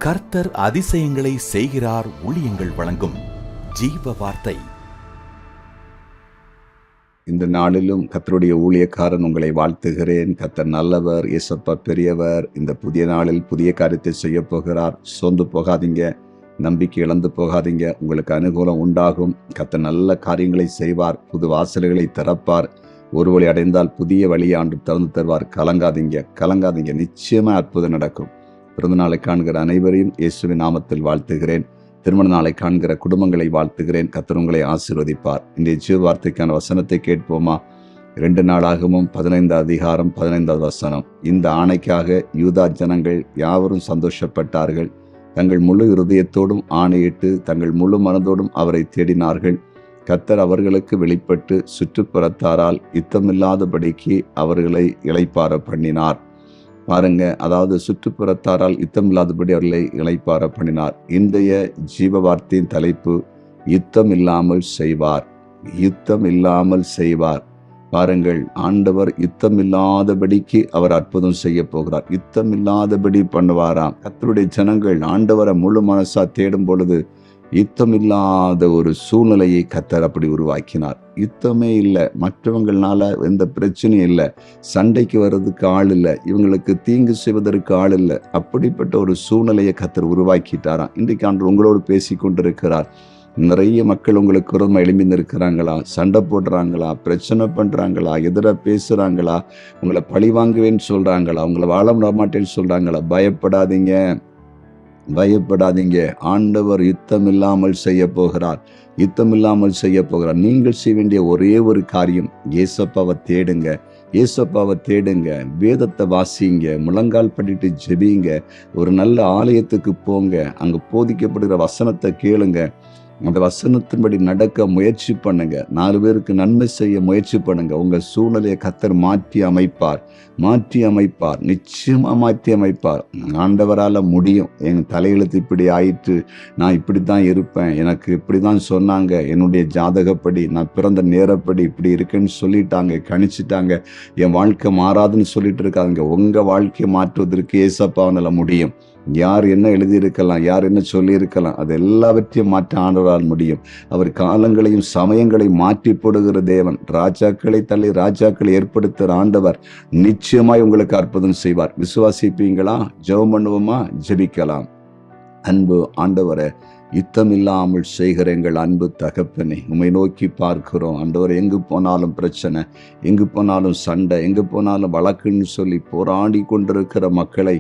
கர்த்தர் அதிசயங்களை செய்கிறார். ஊழியங்கள் வழங்கும் ஜீவ வார்த்தை. இந்த நாளிலும் கர்த்தருடைய ஊழியக்காரன் உங்களை வாழ்த்துகிறேன். கர்த்தர் நல்லவர், இயேசப்பா பெரியவர். இந்த புதிய நாளில் புதிய காரியத்தை செய்ய போகிறார். சோர்ந்து போகாதீங்க, நம்பிக்கை இழந்து போகாதீங்க. உங்களுக்கு அனுகூலம் உண்டாகும். கர்த்தர் நல்ல காரியங்களை செய்வார், புது வாசல்களை திறப்பார். ஒரு வழி அடைந்தால் புதிய வழியை ஆண்டு திறந்து தருவார். கலங்காதீங்க, நிச்சயமா அற்புதம் நடக்கும். பிறந்த நாளை காண்கிற அனைவரையும் இயேசுவின் நாமத்தில் வாழ்த்துகிறேன். திருமண நாளை காண்கிற குடும்பங்களை வாழ்த்துகிறேன். கர்த்தர் உங்களை ஆசீர்வதிப்பார். இன்றைய ஜீவ வார்த்தைக்கான வசனத்தை கேட்போமா? 2 நாளாகவும் 15 அதிகாரம் 15 வசனம். இந்த ஆணைக்காக யூதா ஜனங்கள் யாவரும் சந்தோஷப்பட்டார்கள். தங்கள் முழு இருதயத்தோடும் ஆணையிட்டு தங்கள் முழு மனதோடும் அவரை தேடினார்கள். கர்த்தர் அவர்களுக்கு வெளிப்பட்டு சுற்றுப்புறத்தாரால் யுத்தமில்லாதபடிக்கு அவர்களை இளைப்பாற பண்ணினார். பாருங்க, அதாவது சுற்றுப்புறத்தாரால் யுத்தமில்லாதபடி அவர்களை இளைப்பாற பண்ணினார். இன்றைய ஜீவ வார்த்தையின் தலைப்பு யுத்தம் இல்லாமல் செய்வார். பாருங்கள், ஆண்டவர் யுத்தம் இல்லாதபடிக்கு அவர் அற்புதம் செய்ய போகிறார். யுத்தம் இல்லாதபடி பண்ணுவாராம். கர்த்தருடைய ஜனங்கள் ஆண்டவரை முழு மனசா தேடும் பொழுது யுத்தம் இல்லாத ஒரு சூழ்நிலையை கர்த்தர் அப்படி உருவாக்கினார். யுத்தமே இல்லை, மற்றவங்களால எந்த பிரச்சனையும் இல்லை, சண்டைக்கு வர்றதுக்கு ஆள் இல்லை, இவங்களுக்கு தீங்கு செய்வதற்கு ஆள் இல்லை. அப்படிப்பட்ட ஒரு சூழ்நிலையை கர்த்தர் உருவாக்கிட்டாராம். இன்றைக்கு ஆண்டு உங்களோடு பேசி கொண்டிருக்கிறார். நிறைய மக்கள் உங்களுக்கு விரோதமாக எழும்பி நிற்கிறாங்களா? சண்டை போடுறாங்களா? பிரச்சனை பண்ணுறாங்களா? எதிராக பேசுகிறாங்களா? உங்களை பழி வாங்குவேன்னு சொல்கிறாங்களா? உங்களை வாழ விட மாட்டேன்னு சொல்கிறாங்களா? பயப்படாதீங்க. ஆண்டவர் யுத்தம் இல்லாமல் செய்ய போகிறார். நீங்கள் செய்ய வேண்டிய ஒரே ஒரு காரியம், ஏசப்பாவை தேடுங்க, வேதத்தை வாசிங்க, முழங்கால் பண்ணிட்டு ஜெபிங்க, ஒரு நல்ல ஆலயத்துக்கு போங்க, அங்க போதிக்கப்படுகிற வசனத்தை கேளுங்க, அந்த வசனத்தின்படி நடக்க முயற்சி பண்ணுங்க, 4 பேருக்கு நன்மை செய்ய முயற்சி பண்ணுங்க. உங்க சூழ்நிலையை கர்த்தர் மாற்றி அமைப்பார். நிச்சயமா மாற்றி அமைப்பார். ஆண்டவரால முடியும். என் தலையெழுத்து இப்படி ஆயிற்று, நான் இப்படித்தான் இருப்பேன், எனக்கு இப்படிதான் சொன்னாங்க, என்னுடைய ஜாதகப்படி நான் பிறந்த நேரப்படி இப்படி இருக்குன்னு சொல்லிட்டாங்க, கணிச்சிட்டாங்க, என் வாழ்க்கை மாறாதுன்னு சொல்லிட்டு இருக்காங்க. உங்க வாழ்க்கையை மாற்றுவதற்கு ஏசப்பாவால முடியும். யார் என்ன எழுதியிருக்கலாம், யார் என்ன சொல்லியிருக்கலாம், அது எல்லாவற்றையும் மாற்ற ஆண்டவரால் முடியும். அவர் காலங்களையும் சமயங்களையும் மாற்றி போடுகிற தேவன். ராஜாக்களை தள்ளி ராஜாக்களை ஏற்படுத்துகிற ஆண்டவர் நிச்சயமாய் உங்களுக்கு அற்புதம் செய்வார். விசுவாசிப்பீங்களா? ஜெபம் பண்ணுவோமா? ஜெபிக்கலாம். அன்பு ஆண்டவரே, யுத்தம் இல்லாமல் செய்கிற எங்கள் அன்பு தகப்பனே, உம்மை நோக்கி பார்க்கிறோம். ஆண்டவர், எங்கு போனாலும் பிரச்சனை, எங்கு போனாலும் சண்டை, எங்கு போனாலும் வழக்குன்னு சொல்லி போராடி கொண்டிருக்கிற மக்களை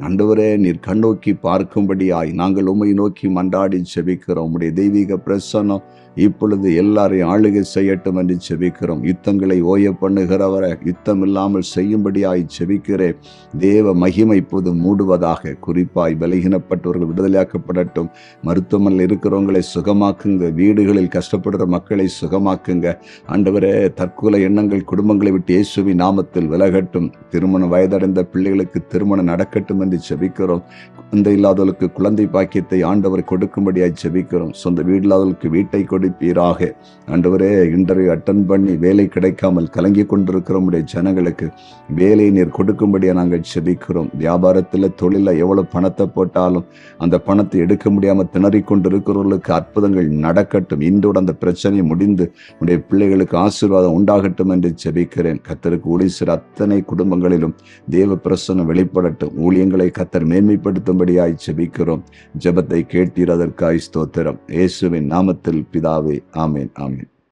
ஆண்டவரே நீர் கண்ணோக்கி பார்க்கும்படியாய் நாங்கள் உம்மை நோக்கி மன்றாடி ஜெபிக்கிறோம். உம்முடைய தெய்வீக பிரசன்னம் இப்பொழுது எல்லாரையும் ஆளுகை செய்யட்டும் என்று ஜெபிக்கிறோம். யுத்தங்களை ஓய பண்ணுகிறவரை யுத்தம் இல்லாமல் செய்யும்படியாய் ஜெபிக்கிறேன். தேவ மகிமை இப்போது மூடுவதாக. குறிப்பாய் பலகீனப்பட்டவர்கள் விடுதலையாக்கப்படட்டும். மருத்துவமனையில் இருக்கிறவங்களை சுகமாக்குங்க. வீடுகளில் கஷ்டப்படுகிற மக்களை சுகமாக்குங்க. ஆண்டவரே, தற்கொலை எண்ணங்கள் குடும்பங்களை விட்டு இயேசுவின் நாமத்தில் விலகட்டும். திருமண வயதடைந்த பிள்ளைகளுக்கு திருமணம் நடக்கட்டும் என்று ஜெபிக்கிறோம். குழந்தை இல்லாதவர்களுக்கு குழந்தை பாக்கியத்தை ஆண்டவர் கொடுக்கும்படியாய் ஜெபிக்கிறோம். சொந்த வீடு இல்லாதவர்களுக்கு வீட்டை கொடுப்பீராக. ஆண்டவரே, இன்டர்வியூ அட்டன் பண்ணி வேலை கிடைக்காமல் கலங்கி கொண்டிருக்கிற உடைய ஜனங்களுக்கு வேலை நீர் கொடுக்கும்படியா நாங்கள் ஜெபிக்கிறோம். வியாபாரத்தில் தொழில எவ்வளவு பணத்தை போட்டாலும் அந்த பணத்தை எடுக்க முடியாமல் திணறிக் கொண்டிருக்கிறவர்களுக்கு அற்புதங்கள் நடக்கட்டும். இன்றோடு அந்த பிரச்சனை முடிந்து உடைய பிள்ளைகளுக்கு ஆசீர்வாதம் உண்டாகட்டும் என்று ஜெபிக்கிறேன். கர்த்தருக்கு ஊழிய செய்கிற அத்தனை குடும்பங்களிலும் தேவ பிரசன்னம் வெளிப்படட்டும். ஊழியங்களை கர்த்தர் மேன்மைப்படுத்தும்படியாய் ஜெபிக்கிறோம். ஜெபத்தை கேட்டீர், அதற்காய் ஸ்தோத்திரம். இயேசுவின் நாமத்தில் பிதாவே, ஆமேன்.